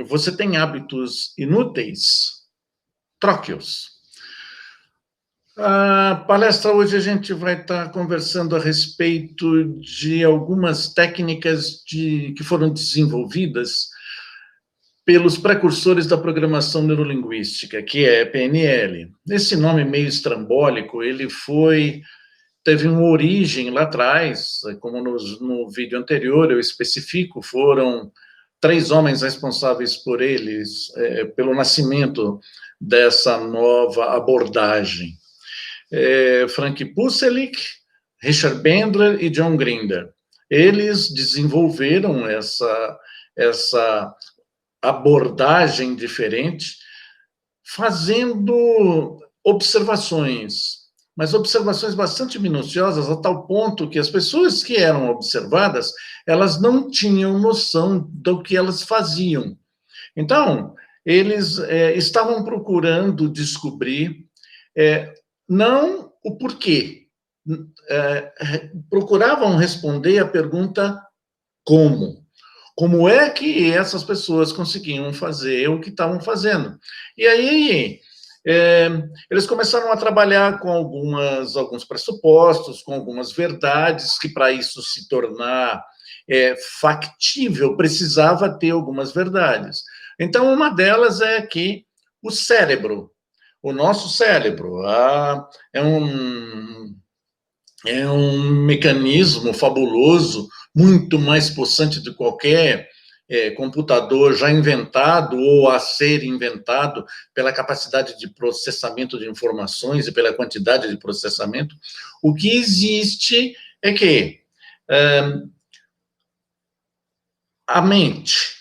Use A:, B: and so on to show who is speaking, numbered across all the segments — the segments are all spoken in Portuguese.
A: você tem hábitos inúteis? Troque-os. A palestra hoje a gente vai estar conversando a respeito de algumas técnicas que foram desenvolvidas pelos precursores da programação neurolinguística, que é PNL. Esse nome meio estrambólico, teve uma origem lá atrás, como no vídeo anterior eu especifico, foram 3 homens responsáveis pelo nascimento dessa nova abordagem. Frank Pucelik, Richard Bandler e John Grinder. Eles desenvolveram essa abordagem diferente, fazendo observações, mas observações bastante minuciosas, a tal ponto que as pessoas que eram observadas, elas não tinham noção do que elas faziam. Então, eles estavam procurando descobrir não o porquê, procuravam responder a pergunta como. Como é que essas pessoas conseguiam fazer o que estavam fazendo? E aí, eles começaram a trabalhar com alguns pressupostos, com algumas verdades, que para isso se tornar factível, precisava ter algumas verdades. Então, uma delas é que o nosso cérebro, é um mecanismo fabuloso, muito mais possante de qualquer computador já inventado ou a ser inventado pela capacidade de processamento de informações e pela quantidade de processamento. O que existe é que a mente,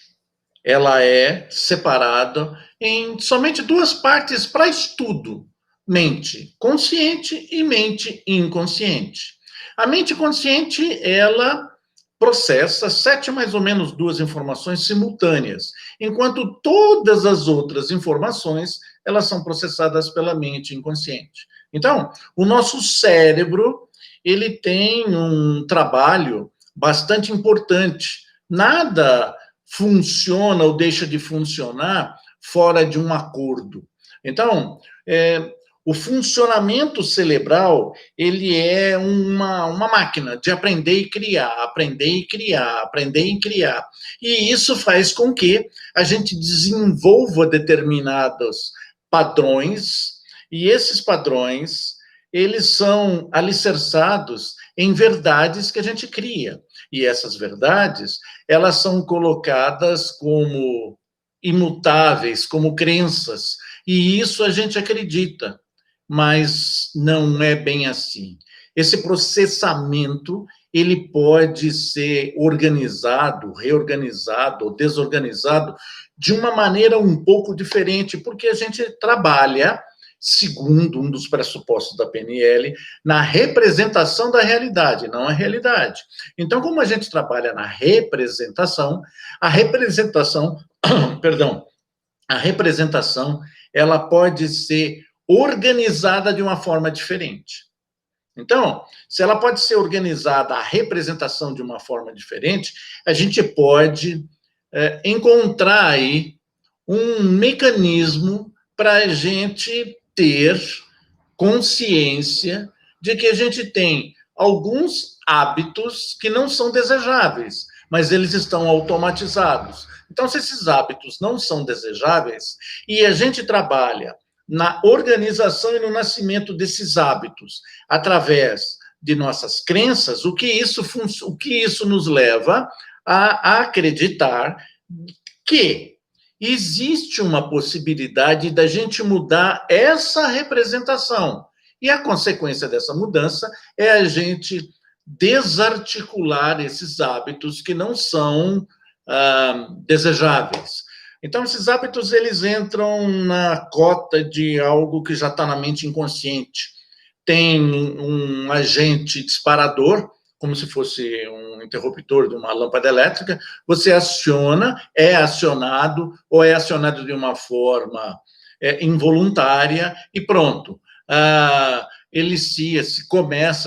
A: ela é separada em somente 2 partes para estudo: mente consciente e mente inconsciente. A mente consciente, ela processa 7 mais ou menos 2 informações simultâneas, enquanto todas as outras informações, elas são processadas pela mente inconsciente. Então, o nosso cérebro, ele tem um trabalho bastante importante. Nada funciona ou deixa de funcionar fora de um acordo. Então, o funcionamento cerebral, ele é uma máquina de aprender e criar, aprender e criar, aprender e criar. E isso faz com que a gente desenvolva determinados padrões, e esses padrões, eles são alicerçados em verdades que a gente cria. E essas verdades, elas são colocadas como imutáveis, como crenças, e isso a gente acredita, mas não é bem assim. Esse processamento, ele pode ser organizado, reorganizado ou desorganizado de uma maneira um pouco diferente, porque a gente trabalha, segundo um dos pressupostos da PNL, na representação da realidade, não a realidade. Então, como a gente trabalha na representação, perdão, a representação, ela pode ser organizada de uma forma diferente. Então, se ela pode ser organizada, a representação de uma forma diferente, a gente pode encontrar aí um mecanismo para a gente ter consciência de que a gente tem alguns hábitos que não são desejáveis, mas eles estão automatizados. Então, se esses hábitos não são desejáveis e a gente trabalha na organização e no nascimento desses hábitos através de nossas crenças, o que isso nos leva a acreditar que existe uma possibilidade da gente mudar essa representação. E a consequência dessa mudança é a gente desarticular esses hábitos que não são desejáveis. Então, esses hábitos, eles entram na cota de algo que já está na mente inconsciente. Tem um agente disparador, como se fosse um interruptor de uma lâmpada elétrica, você aciona, é acionado, ou é acionado de uma forma involuntária, e pronto.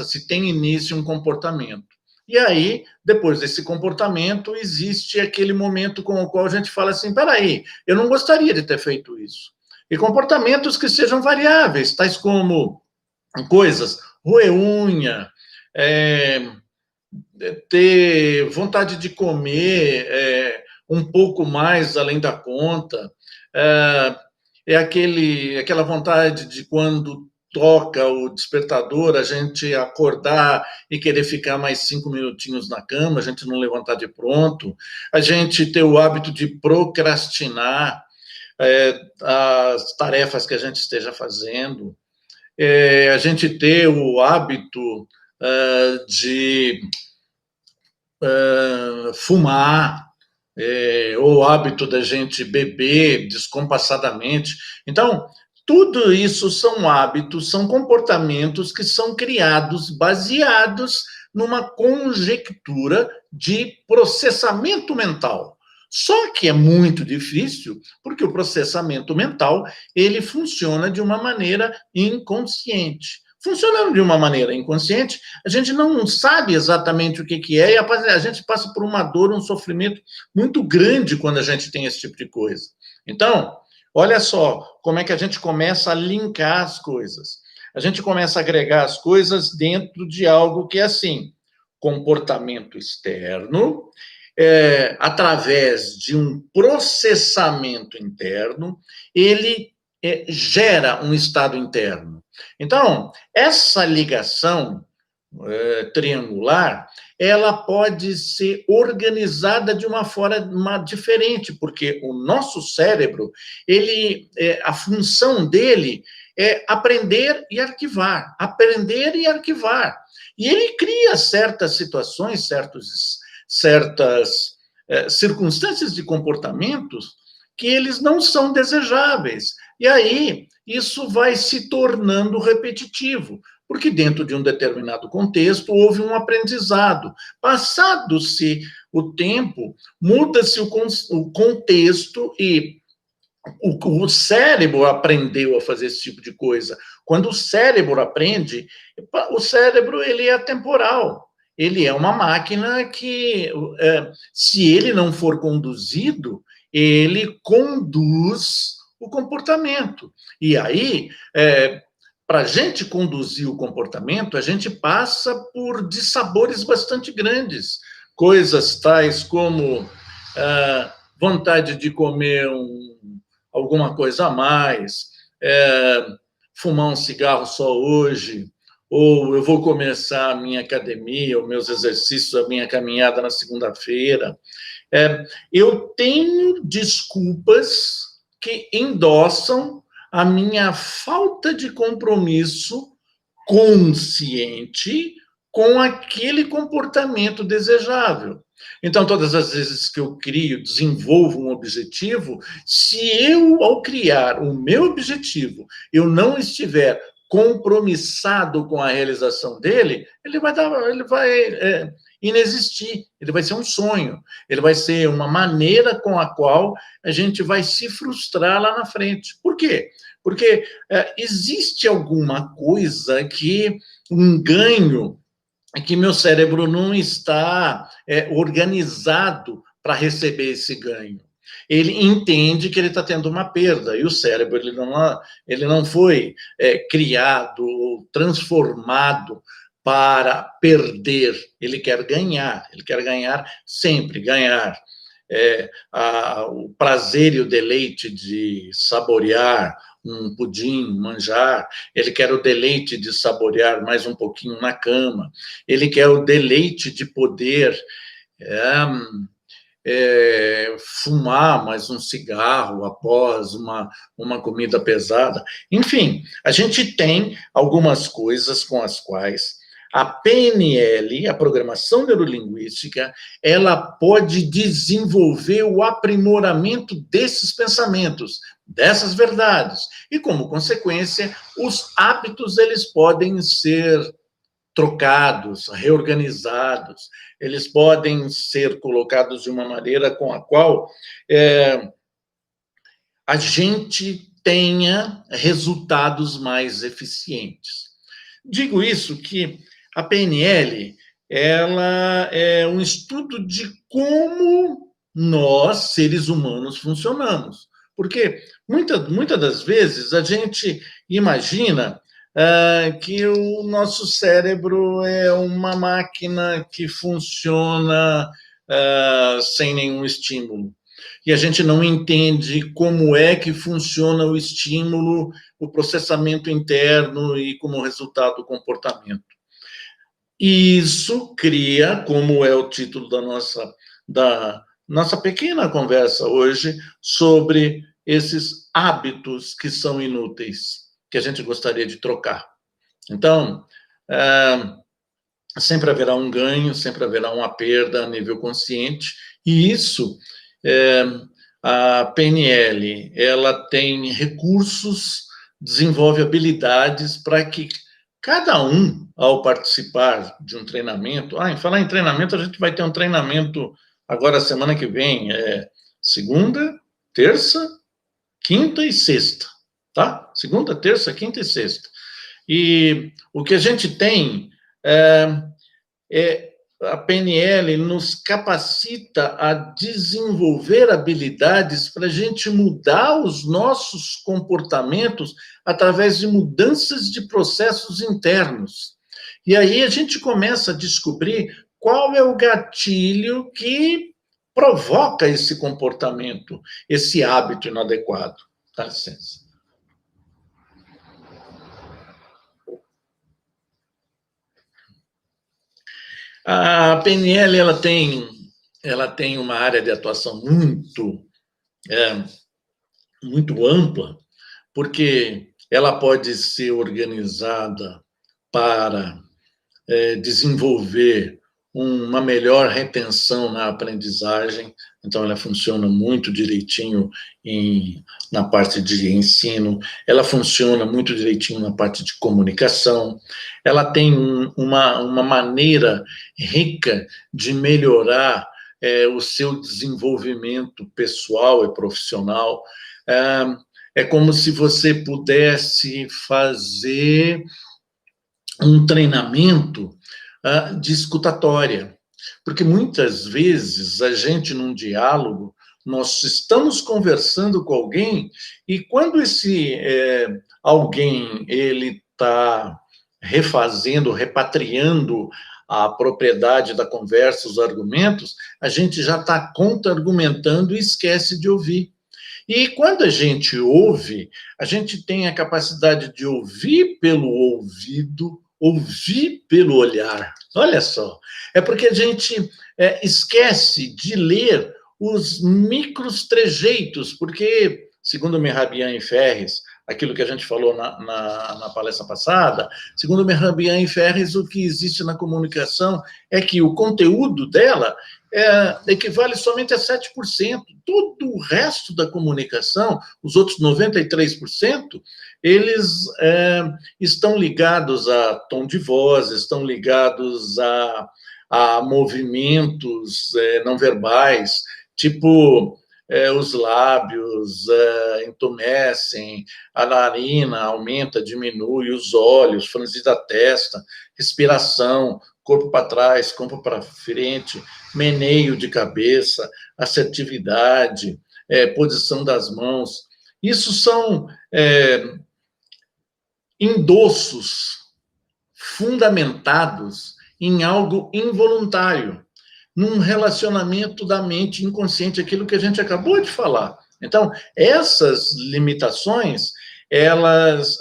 A: Se tem início um comportamento. E aí, depois desse comportamento, existe aquele momento com o qual a gente fala assim: peraí, eu não gostaria de ter feito isso. E comportamentos que sejam variáveis, tais como coisas, roer unha, é, ter vontade de comer um pouco mais além da conta, aquela vontade de quando toca o despertador, a gente acordar e querer ficar mais 5 minutinhos na cama, a gente não levantar de pronto, a gente ter o hábito de procrastinar as tarefas que a gente esteja fazendo, a gente ter o hábito de fumar, ou o hábito da gente beber descompassadamente. Então, tudo isso são hábitos, são comportamentos que são criados baseados numa conjectura de processamento mental. Só que é muito difícil, porque o processamento mental, ele funciona de uma maneira inconsciente. Funcionando de uma maneira inconsciente, a gente não sabe exatamente o que é, e a gente passa por uma dor, um sofrimento muito grande quando a gente tem esse tipo de coisa. Então, olha só como é que a gente começa a linkar as coisas. A gente começa a agregar as coisas dentro de algo que é assim: comportamento externo, através de um processamento interno, ele gera um estado interno. Então, essa ligação triangular, ela pode ser organizada de uma forma diferente, porque o nosso cérebro, a função dele é aprender e arquivar, aprender e arquivar. E ele cria certas situações, certas circunstâncias de comportamentos que eles não são desejáveis. E aí, isso vai se tornando repetitivo, porque dentro de um determinado contexto houve um aprendizado. Passado-se o tempo, muda-se o contexto e o cérebro aprendeu a fazer esse tipo de coisa. Quando o cérebro aprende, o cérebro ele é atemporal. Ele é uma máquina que, se ele não for conduzido, ele conduz o comportamento. E aí, para a gente conduzir o comportamento, a gente passa por dissabores bastante grandes. Coisas tais como vontade de comer alguma coisa a mais, fumar um cigarro só hoje, ou eu vou começar a minha academia, os meus exercícios, a minha caminhada na segunda-feira. Eu tenho desculpas que endossam a minha falta de compromisso consciente com aquele comportamento desejável. Então, todas as vezes que eu crio, desenvolvo um objetivo, se eu, ao criar o meu objetivo, eu não estiver compromissado com a realização dele, ele vai inexistir, ele vai ser um sonho, ele vai ser uma maneira com a qual a gente vai se frustrar lá na frente. Por quê? Porque existe alguma coisa que, um ganho, que meu cérebro não está organizado para receber esse ganho. Ele entende que ele está tendo uma perda, e o cérebro ele não foi criado, transformado para perder, ele quer ganhar sempre, ganhar. O prazer e o deleite de saborear um pudim, manjar, ele quer o deleite de saborear mais um pouquinho na cama, ele quer o deleite de poder fumar mais um cigarro após uma comida pesada. Enfim, a gente tem algumas coisas com as quais a PNL, a programação neurolinguística, ela pode desenvolver o aprimoramento desses pensamentos, dessas verdades. E, como consequência, os hábitos eles podem ser trocados, reorganizados, eles podem ser colocados de uma maneira com a qual a gente tenha resultados mais eficientes. Digo isso que a PNL, ela é um estudo de como nós, seres humanos, funcionamos. Porque muitas das vezes a gente imagina que o nosso cérebro é uma máquina que funciona sem nenhum estímulo. E a gente não entende como é que funciona o estímulo, o processamento interno e, como resultado, o comportamento. E isso cria, como é o título da nossa pequena conversa hoje, sobre esses hábitos que são inúteis, que a gente gostaria de trocar. Então, sempre haverá um ganho, sempre haverá uma perda a nível consciente, e isso, a PNL, ela tem recursos, desenvolve habilidades para que cada um, ao participar de um treinamento, em falar em treinamento, a gente vai ter um treinamento agora, semana que vem, segunda, terça, quinta e sexta, tá? Segunda, terça, quinta e sexta. E o que a gente tem a PNL nos capacita a desenvolver habilidades para a gente mudar os nossos comportamentos através de mudanças de processos internos. E aí a gente começa a descobrir qual é o gatilho que provoca esse comportamento, esse hábito inadequado. Dá licença. A PNL ela tem uma área de atuação muito ampla, porque ela pode ser organizada para desenvolver uma melhor retenção na aprendizagem, então ela funciona muito direitinho na parte de ensino, ela funciona muito direitinho na parte de comunicação, ela tem uma maneira rica de melhorar o seu desenvolvimento pessoal e profissional. É como se você pudesse fazer um treinamento de escutatória, porque muitas vezes a gente, num diálogo, nós estamos conversando com alguém e quando esse alguém ele está refazendo, repatriando a propriedade da conversa, os argumentos, a gente já está contra-argumentando e esquece de ouvir. E quando a gente ouve, a gente tem a capacidade de ouvir pelo ouvido, ouvir pelo olhar. Olha só, é porque a gente esquece de ler os micros trejeitos, porque, segundo Mehrabian e Ferris, aquilo que a gente falou na palestra passada, segundo Mehrabian e Ferris, o que existe na comunicação é que o conteúdo dela equivale somente a 7%. Todo o resto da comunicação, os outros 93%, eles estão ligados a tom de voz, estão ligados a movimentos não verbais, tipo os lábios entumecem, a narina aumenta, diminui, os olhos, franzir a testa, respiração, corpo para trás, corpo para frente, meneio de cabeça, assertividade, posição das mãos. Isso são endossos fundamentados em algo involuntário, num relacionamento da mente inconsciente, aquilo que a gente acabou de falar. Então, essas limitações, elas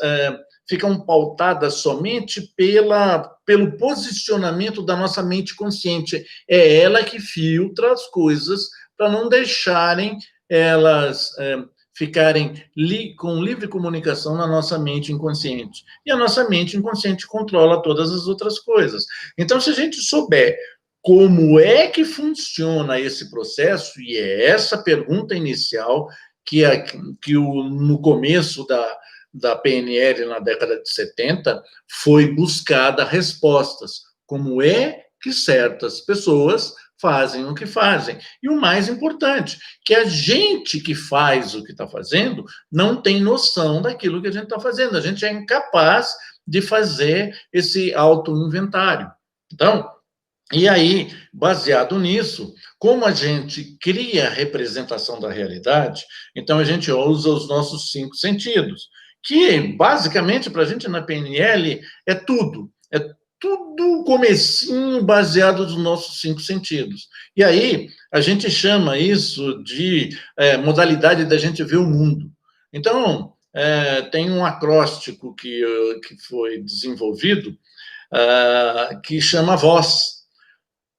A: ficam pautadas somente pelo posicionamento da nossa mente consciente. É ela que filtra as coisas para não deixarem elas ficarem com livre comunicação na nossa mente inconsciente. E a nossa mente inconsciente controla todas as outras coisas. Então, se a gente souber como é que funciona esse processo, e é essa pergunta inicial que no começo da PNL, na década de 70, foi buscada respostas. Como é que certas pessoas fazem o que fazem? E o mais importante, que a gente que faz o que está fazendo não tem noção daquilo que a gente está fazendo. A gente é incapaz de fazer esse auto-inventário. Então, E aí, baseado nisso, como a gente cria a representação da realidade, então a gente usa os nossos 5 sentidos, que basicamente para a gente na PNL é tudo comecinho baseado nos nossos 5 sentidos. E aí a gente chama isso de modalidade da gente ver o mundo. Então, tem um acróstico que foi desenvolvido que chama voz.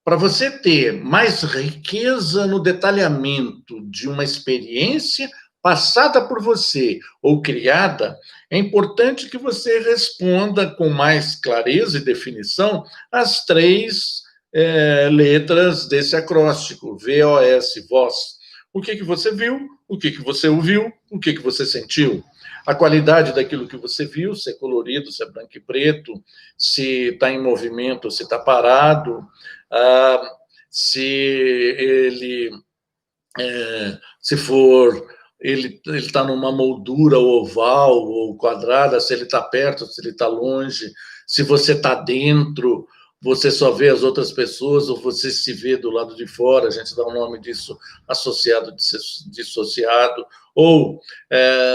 A: Para você ter mais riqueza no detalhamento de uma experiência passada por você ou criada, é importante que você responda com mais clareza e definição as 3 letras desse acróstico, VOS, voz. O que você viu, o que você ouviu, o que você sentiu. A qualidade daquilo que você viu, se é colorido, se é branco e preto, se está em movimento, se está parado, se ele se for ele está numa moldura oval ou quadrada, se ele está perto, se ele está longe, se você está dentro, você só vê as outras pessoas ou você se vê do lado de fora, a gente dá o nome disso associado, dissociado, ou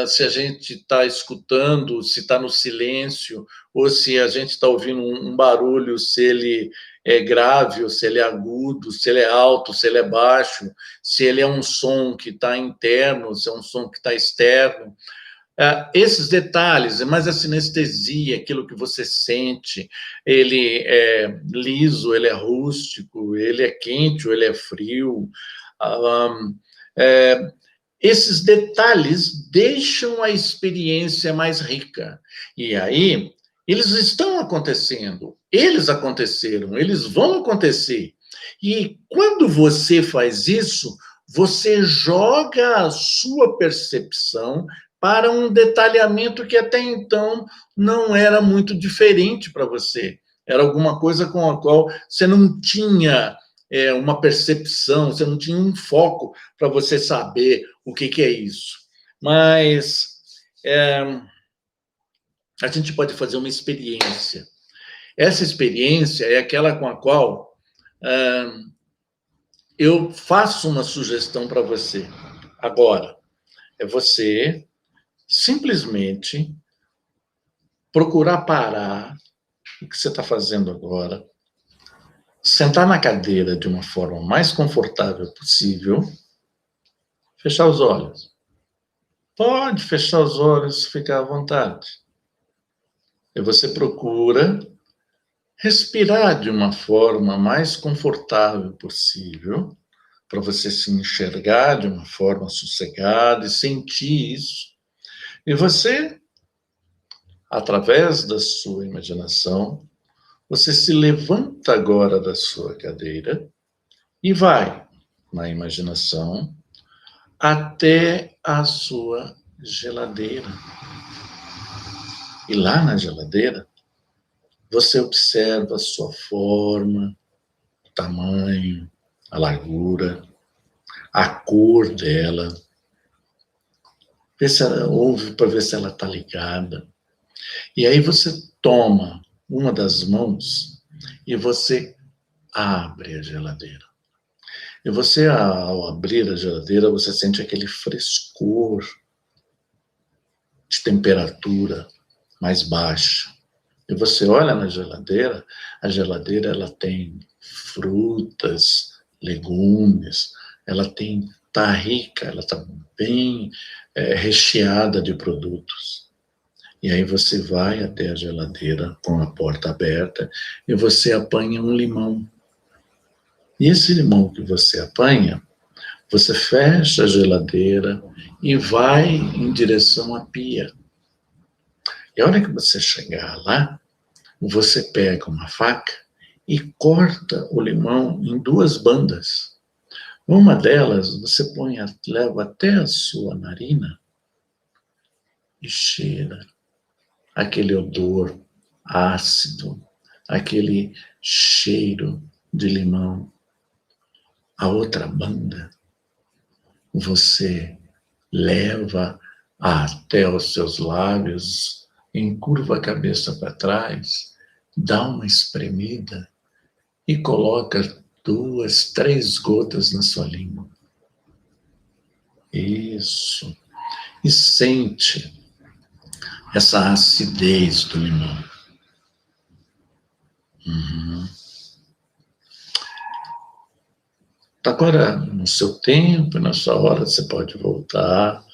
A: se a gente está escutando, se está no silêncio, ou se a gente está ouvindo um barulho, se ele é grave, ou se ele é agudo, se ele é alto, se ele é baixo, se ele é um som que está interno, se é um som que está externo. Esses detalhes, mas a sinestesia, aquilo que você sente, ele é liso, ele é rústico, ele é quente ou ele é frio. Esses detalhes deixam a experiência mais rica. E aí, eles estão acontecendo, eles aconteceram, eles vão acontecer. E quando você faz isso, você joga a sua percepção para um detalhamento que até então não era muito diferente para você. Era alguma coisa com a qual você não tinha uma percepção, você não tinha um foco para você saber o que é isso. Mas a gente pode fazer uma experiência. Essa experiência é aquela com a qual eu faço uma sugestão para você. Agora, é você simplesmente procurar parar o que você está fazendo agora, sentar na cadeira de uma forma mais confortável possível, fechar os olhos. Pode fechar os olhos, ficar à vontade. E você procura respirar de uma forma mais confortável possível, para você se enxergar de uma forma sossegada e sentir isso. E você, através da sua imaginação, você se levanta agora da sua cadeira e vai, na imaginação, até a sua geladeira. E lá na geladeira, você observa a sua forma, o tamanho, a largura, a cor dela. Ouve para ver se ela está ligada. E aí você toma uma das mãos e você abre a geladeira. E você, ao abrir a geladeira, você sente aquele frescor de temperatura mais baixa. E você olha na geladeira, a geladeira ela tem frutas, legumes, ela tá rica, ela tá bem recheada de produtos. E aí você vai até a geladeira com a porta aberta e você apanha um limão. E esse limão que você apanha, você fecha a geladeira e vai em direção à pia. E a hora que você chegar lá, você pega uma faca e corta o limão em 2 bandas. Uma delas você leva até a sua narina e cheira aquele odor ácido, aquele cheiro de limão. A outra banda você leva até os seus lábios, encurva a cabeça para trás, dá uma espremida e coloca 2, 3 gotas na sua língua. Isso. E sente essa acidez do limão. Uhum. Agora, no seu tempo, na sua hora, você pode voltar,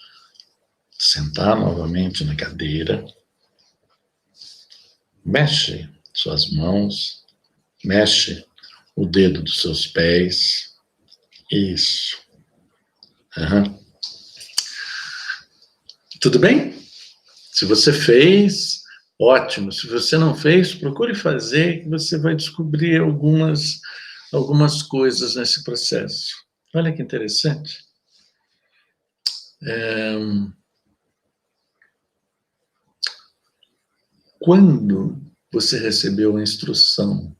A: sentar novamente na cadeira, mexe suas mãos, mexe o dedo dos seus pés. Isso. Uhum. Tudo bem? Se você fez, ótimo. Se você não fez, procure fazer, que você vai descobrir algumas coisas nesse processo. Olha que interessante. Quando você recebeu a instrução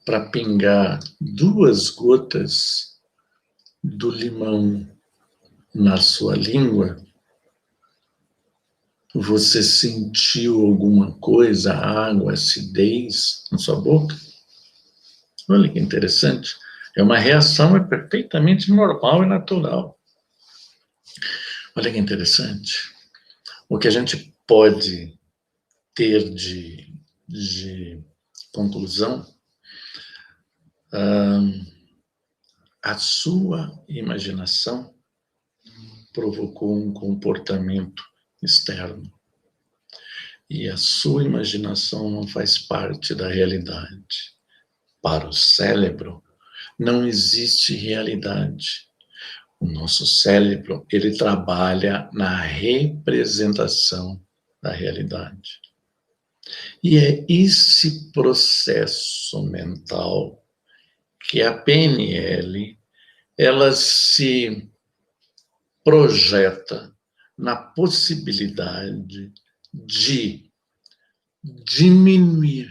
A: para pingar 2 gotas do limão na sua língua, você sentiu alguma coisa, água, acidez na sua boca? Olha que interessante. É uma reação perfeitamente normal e natural. Olha que interessante. O que a gente pode ter de conclusão, a sua imaginação provocou um comportamento externo. E a sua imaginação não faz parte da realidade. Para o cérebro, não existe realidade. O nosso cérebro, ele trabalha na representação da realidade. E é esse processo mental que a PNL, ela se projeta na possibilidade de diminuir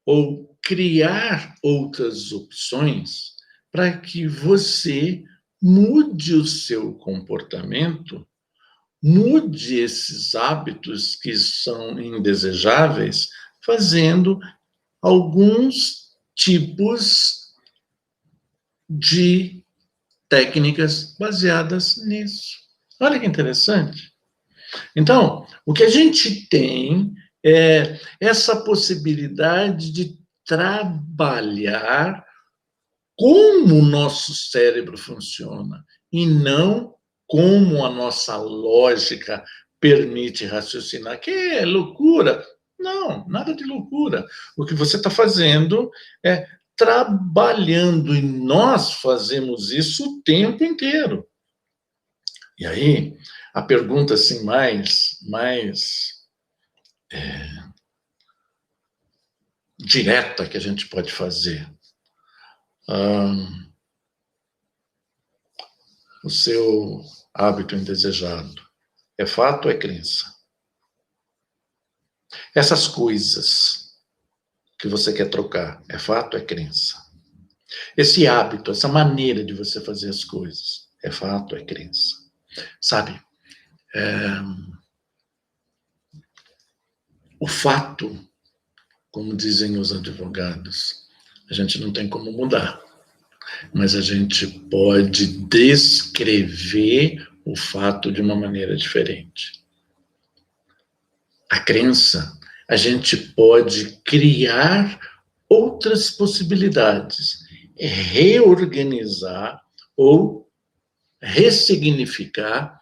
A: ou criar outras opções para que você mude o seu comportamento, mude esses hábitos que são indesejáveis, fazendo alguns tipos de técnicas baseadas nisso. Olha que interessante. Então, o que a gente tem é essa possibilidade de trabalhar como o nosso cérebro funciona e não como a nossa lógica permite raciocinar, que é loucura. Não, nada de loucura. O que você está fazendo é trabalhando, e nós fazemos isso o tempo inteiro. E aí, a pergunta assim mais direta que a gente pode fazer. O seu hábito indesejado é fato ou é crença? Essas coisas que você quer trocar, é fato ou é crença? Esse hábito, essa maneira de você fazer as coisas, é fato ou é crença? Sabe, o fato, como dizem os advogados, a gente não tem como mudar, mas a gente pode descrever o fato de uma maneira diferente. A crença, a gente pode criar outras possibilidades, reorganizar ou ressignificar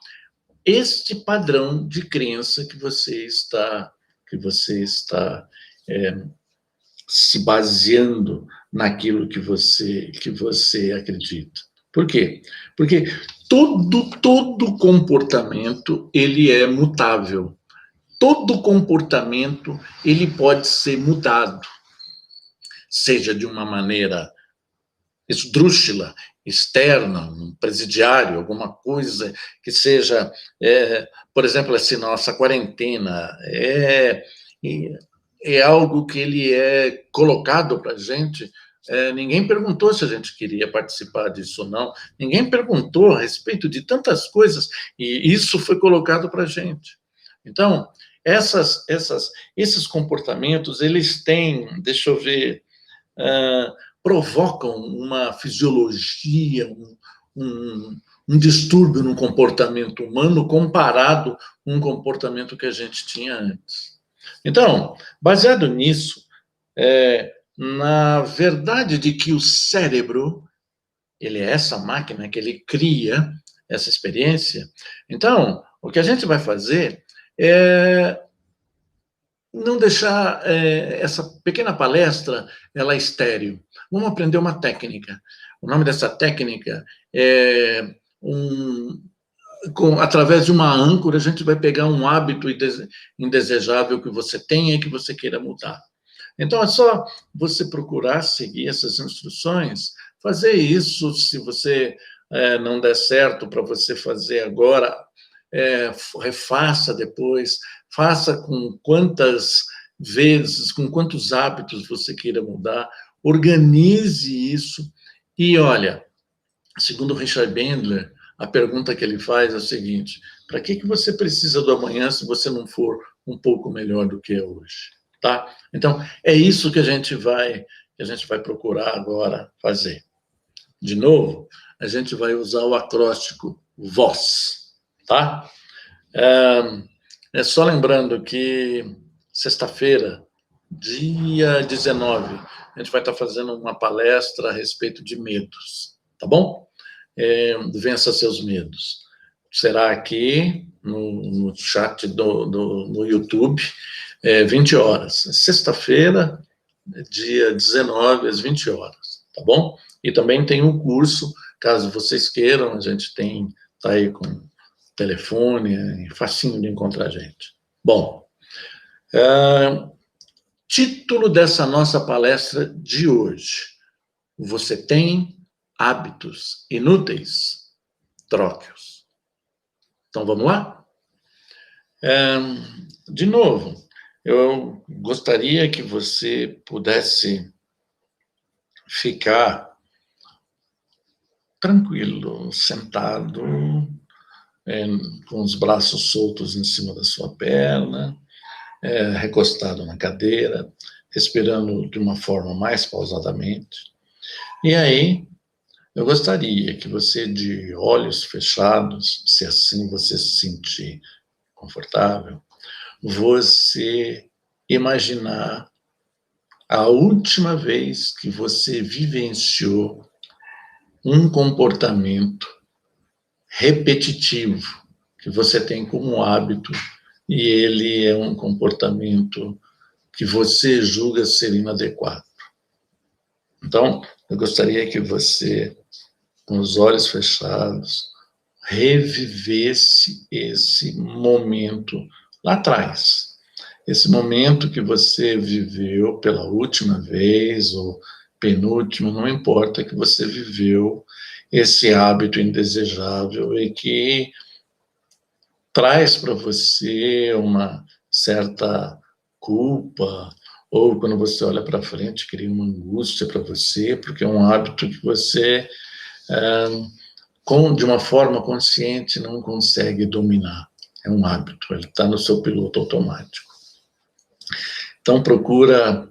A: este padrão de crença que você está se baseando naquilo que você acredita. Por quê? Porque todo comportamento ele é mutável. Todo comportamento ele pode ser mudado, seja de uma maneira esdrúxula, externa, um presidiário, alguma coisa que seja, por exemplo, assim, nossa quarentena é algo que ele é colocado para a gente. Ninguém perguntou se a gente queria participar disso ou não, ninguém perguntou a respeito de tantas coisas, e isso foi colocado para a gente. Então, esses comportamentos, eles têm, deixa eu ver, provocam uma fisiologia, um distúrbio no comportamento humano comparado com um comportamento que a gente tinha antes. Então, baseado nisso, na verdade de que o cérebro, ele é essa máquina que ele cria essa experiência, então, o que a gente vai fazer é não deixar essa pequena palestra ela estéril. Vamos aprender uma técnica. O nome dessa técnica é através de uma âncora, a gente vai pegar um hábito indesejável que você tenha e que você queira mudar. Então, é só você procurar seguir essas instruções, fazer isso, se você não der certo para você fazer agora, refaça depois, faça com quantas vezes, com quantos hábitos você queira mudar, organize isso e, olha, segundo Richard Bandler, a pergunta que ele faz é a seguinte: para que você precisa do amanhã se você não for um pouco melhor do que é hoje? Tá? Então, é isso que a gente vai procurar agora fazer. De novo, a gente vai usar o acróstico VOS, tá? Só lembrando que sexta-feira, dia 19, a gente vai estar fazendo uma palestra a respeito de medos, tá bom? Vença seus medos. Será aqui no chat no YouTube, 20 horas. Sexta-feira, dia 19, às 20 horas, tá bom? E também tem um curso, caso vocês queiram, a gente tá aí com telefone, é facinho de encontrar a gente. Bom, título dessa nossa palestra de hoje: você tem hábitos inúteis? Troque-os. Então, vamos lá? De novo, eu gostaria que você pudesse ficar tranquilo, sentado, com os braços soltos em cima da sua perna, recostado na cadeira, respirando de uma forma mais pausadamente. E aí, eu gostaria que você, de olhos fechados, se assim você se sentir confortável, você imaginar a última vez que você vivenciou um comportamento repetitivo que você tem como hábito e ele é um comportamento que você julga ser inadequado. Então, eu gostaria que você, com os olhos fechados, revivesse esse momento lá atrás. Esse momento que você viveu pela última vez ou penúltima, não importa, que você viveu esse hábito indesejável e que traz para você uma certa culpa, ou quando você olha para frente, cria uma angústia para você, porque é um hábito que você, de uma forma consciente, não consegue dominar. É um hábito, ele está no seu piloto automático. Então, procura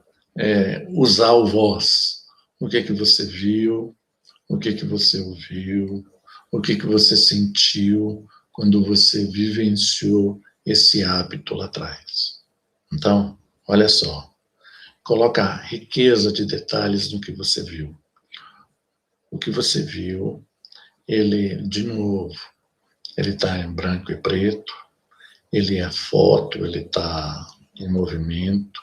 A: usar o voz. O que é que você viu? O que é que você ouviu? O que é que você sentiu quando você vivenciou esse hábito lá atrás? Então, olha só. Coloca riqueza de detalhes no que você viu. O que você viu, ele, de novo, ele está em branco e preto, ele é foto, ele está em movimento,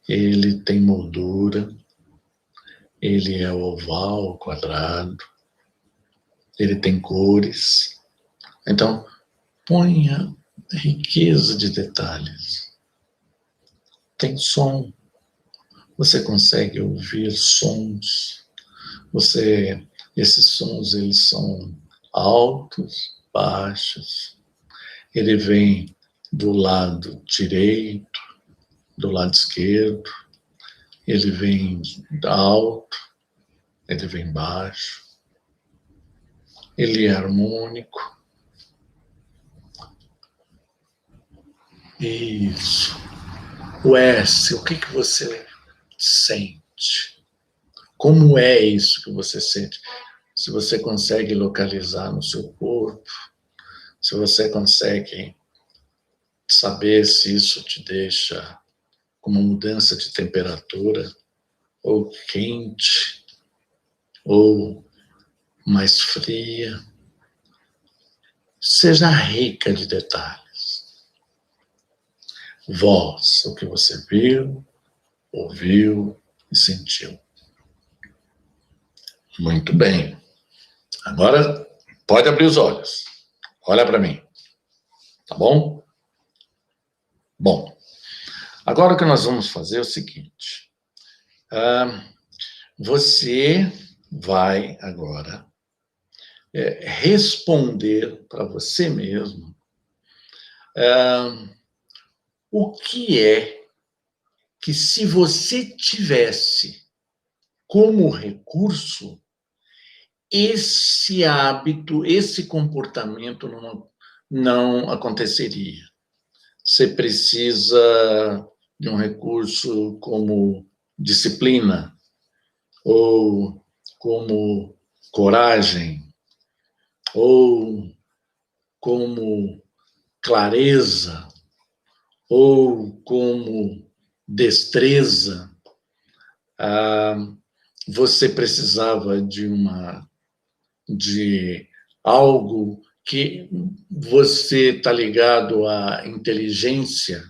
A: ele tem moldura, ele é oval, quadrado, ele tem cores. Então, ponha riqueza de detalhes. Tem som, você consegue ouvir sons, esses sons, eles são altos, baixos, ele vem do lado direito, do lado esquerdo, ele vem alto, ele vem baixo, ele é harmônico. Isso. O S, o que você sente? sente. Como é isso que você sente? Se você consegue localizar no seu corpo, se você consegue saber se isso te deixa com uma mudança de temperatura, ou quente, ou mais fria, seja rica de detalhes. Voz, o que você viu, ouviu e sentiu. Muito bem. Agora pode abrir os olhos. Olha para mim. Tá bom? Bom, agora o que nós vamos fazer é o seguinte. Você vai agora responder para você mesmo o que é que, se você tivesse como recurso, esse hábito, esse comportamento não aconteceria. Você precisa de um recurso como disciplina, ou como coragem, ou como clareza, ou como destreza. Você precisava de algo que você está ligado à inteligência,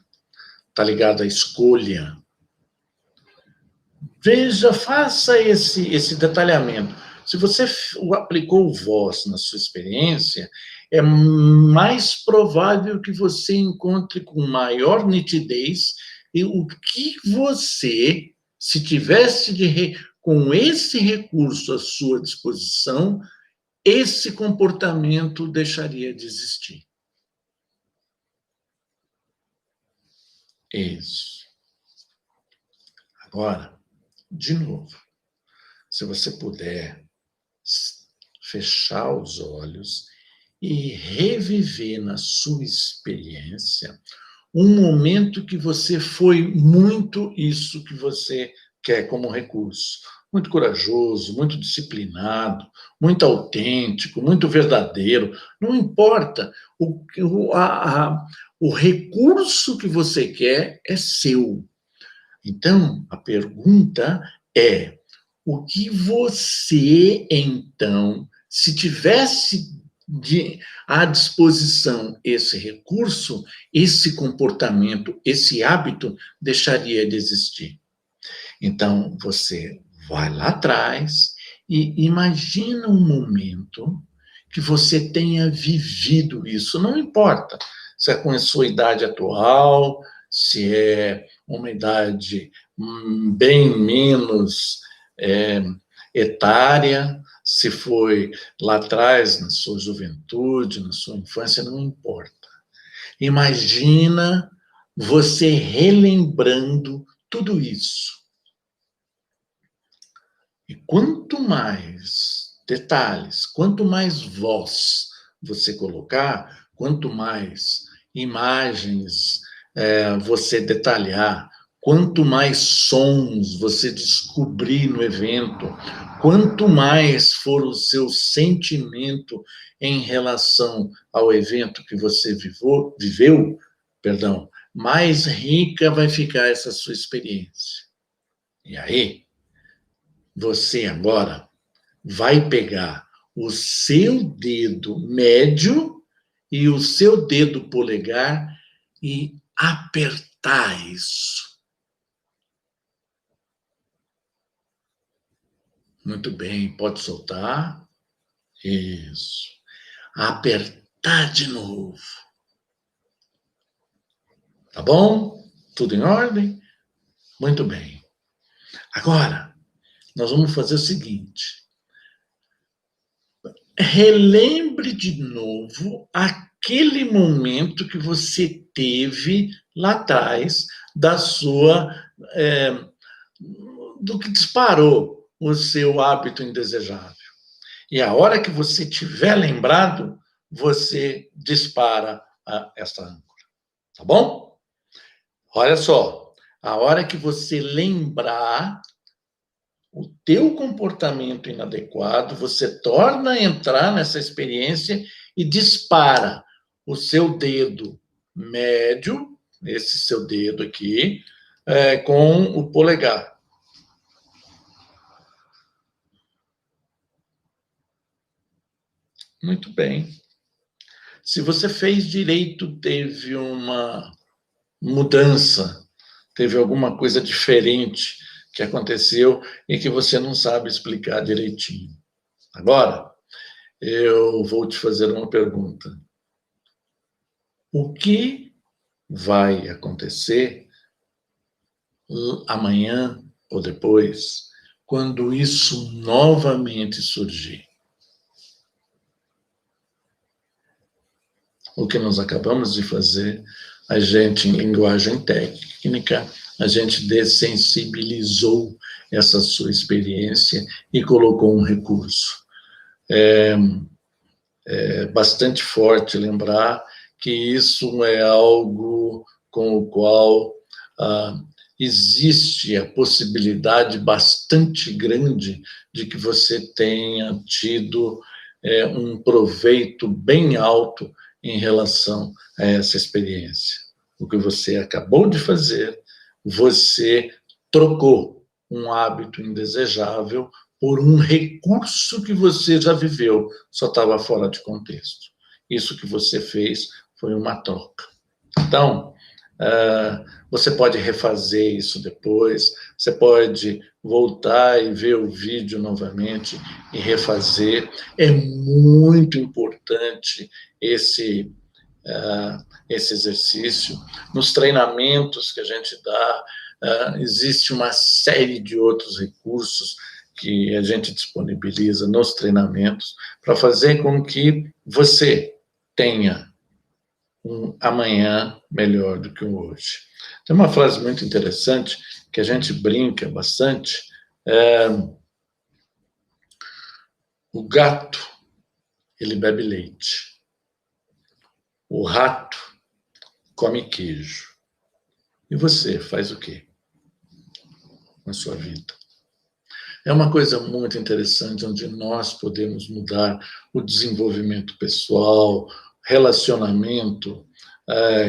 A: está ligado à escolha. Veja, faça esse detalhamento. Se você aplicou o voz na sua experiência, é mais provável que você encontre com maior nitidez e o que você, se tivesse com esse recurso à sua disposição, esse comportamento deixaria de existir. Isso. Agora, de novo, se você puder fechar os olhos e reviver na sua experiência um momento que você foi muito isso que você quer como recurso. Muito corajoso, muito disciplinado, muito autêntico, muito verdadeiro. Não importa. O recurso que você quer é seu. Então, a pergunta é: o que você, então, se tivesse à disposição esse recurso, esse comportamento, esse hábito, deixaria de existir? Então, você vai lá atrás e imagina um momento que você tenha vivido isso. Não importa se é com a sua idade atual, se é uma idade bem menos etária, se foi lá atrás, na sua juventude, na sua infância, não importa. Imagina você relembrando tudo isso. E quanto mais detalhes, quanto mais voz você colocar, quanto mais imagens você detalhar, quanto mais sons você descobrir no evento, quanto mais for o seu sentimento em relação ao evento que você viveu, mais rica vai ficar essa sua experiência. E aí, você agora vai pegar o seu dedo médio e o seu dedo polegar e apertar isso. Muito bem, pode soltar. Isso. Apertar de novo. Tá bom? Tudo em ordem? Muito bem. Agora, nós vamos fazer o seguinte. Relembre de novo aquele momento que você teve lá atrás do que disparou o seu hábito indesejável. E a hora que você tiver lembrado, você dispara essa âncora. Tá bom? Olha só, a hora que você lembrar, o teu comportamento inadequado, você torna a entrar nessa experiência e dispara o seu dedo médio, esse seu dedo aqui, com o polegar. Muito bem. Se você fez direito, teve uma mudança, teve alguma coisa diferente que aconteceu e que você não sabe explicar direitinho. Agora, eu vou te fazer uma pergunta. O que vai acontecer amanhã ou depois, quando isso novamente surgir? O que nós acabamos de fazer, a gente, em linguagem técnica, a gente dessensibilizou essa sua experiência e colocou um recurso. É bastante forte lembrar que isso é algo com o qual existe a possibilidade bastante grande de que você tenha tido um proveito bem alto em relação a essa experiência. O que você acabou de fazer, você trocou um hábito indesejável por um recurso que você já viveu, só estava fora de contexto. Isso que você fez foi uma troca. Então, você pode refazer isso depois, você pode voltar e ver o vídeo novamente e refazer. É muito importante esse exercício. Nos treinamentos que a gente dá, existe uma série de outros recursos que a gente disponibiliza nos treinamentos para fazer com que você tenha um amanhã melhor do que o hoje. Tem uma frase muito interessante que a gente brinca bastante. O gato, ele bebe leite. O rato come queijo. E você faz o quê na sua vida? É uma coisa muito interessante, onde nós podemos mudar o desenvolvimento pessoal, relacionamento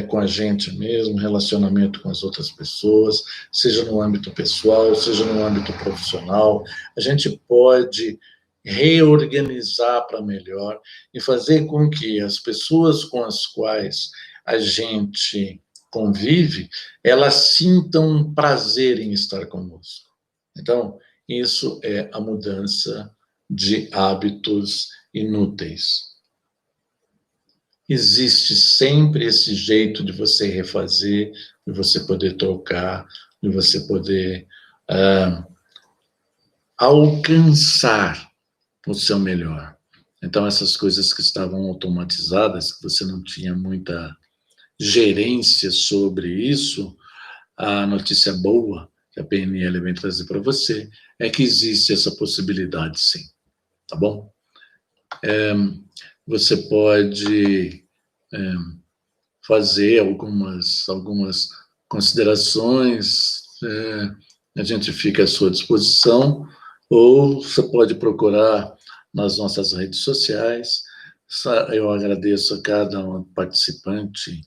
A: com a gente mesmo, relacionamento com as outras pessoas, seja no âmbito pessoal, seja no âmbito profissional. A gente pode reorganizar para melhor e fazer com que as pessoas com as quais a gente convive, elas sintam prazer em estar conosco. Então, isso é a mudança de hábitos inúteis. Existe sempre esse jeito de você refazer, de você poder trocar, de você poder alcançar o seu melhor. Então, essas coisas que estavam automatizadas, que você não tinha muita gerência sobre isso, a notícia boa que a PNL vem trazer para você é que existe essa possibilidade, sim. Tá bom? Você pode fazer algumas considerações, a gente fica à sua disposição, ou você pode procurar nas nossas redes sociais. Eu agradeço a cada participante